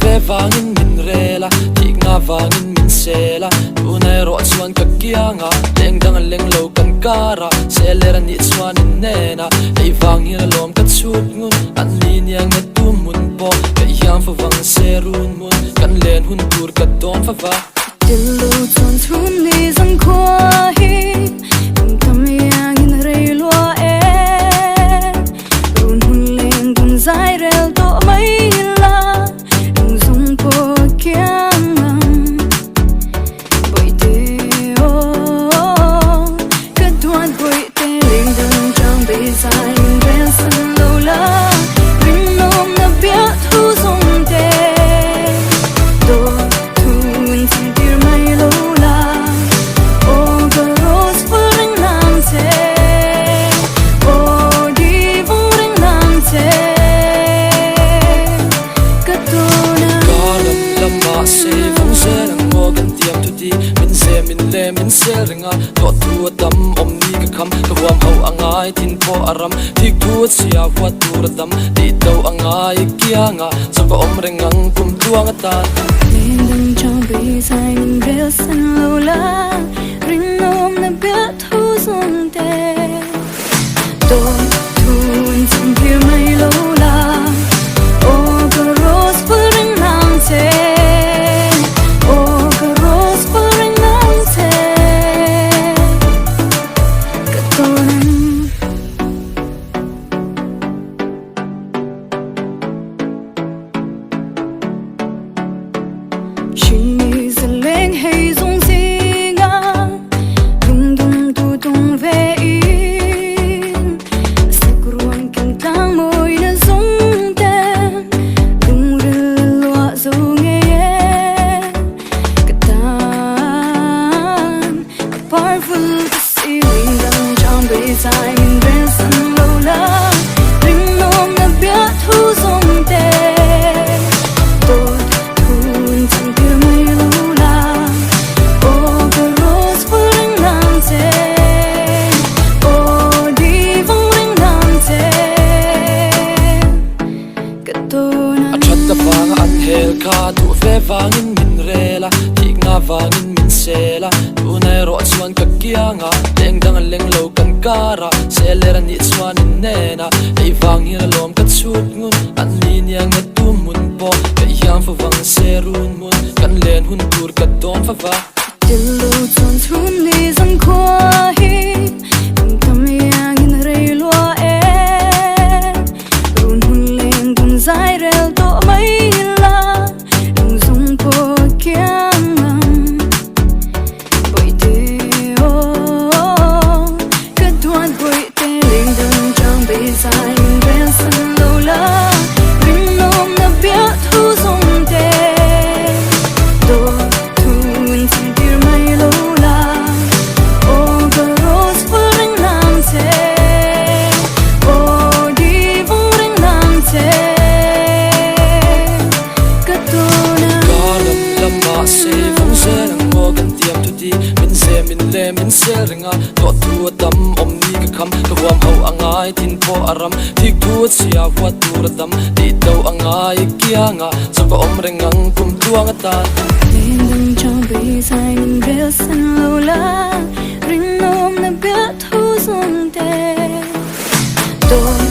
ve vangin min rela ti nga vangin min sela tu nai ro chuan ka kianga leng dang leng lo kan kara selera ni chuan in nena ei wangin lom ka chut ngun an li niang na tu mun po ka yam fa wang serun mun kan len hun tur ka don fa va Dillu chuan thun ni zang khwa hi tam yang in rei lua e run hun leng dun zai rel to mai la dung zung po kiang boy te o ka duan boy te leng dun chang be zai rel san lo la ring nom na bia thu zung te do min sel ringa to tu dam om ni ka kham ka huam ho angai tin po aram thik tu sia wa tur dam ti to angai kianga sa ko om rengang kum tuang atan leng chang be sai min rel san lo la ring nom na bia thu zung te do thun sang pir mai lo la o ka rose puring nam te tu ve vangin min rela ti nga vangin min sela tu nai ro chuan ka kianga leng dang leng lo kan kara selera ni chuan in nena ei wangin lom ka chut ngun an li niang na tu mun po ka yam fa wang serun mun kan len hun tur ka don fa va Dillu chuan thun ni zang khwa hi tam yang in rei lua e run hun leng dun zai rel to mai min sel ringa to tu dam om ni ka kham ka huam ho angai tin po aram thik tu sia wa tur dam ti to angai kianga sa ko om rengang kum tuang atan leng chang be sai min rel san lo la ring nom na bia thu zung te do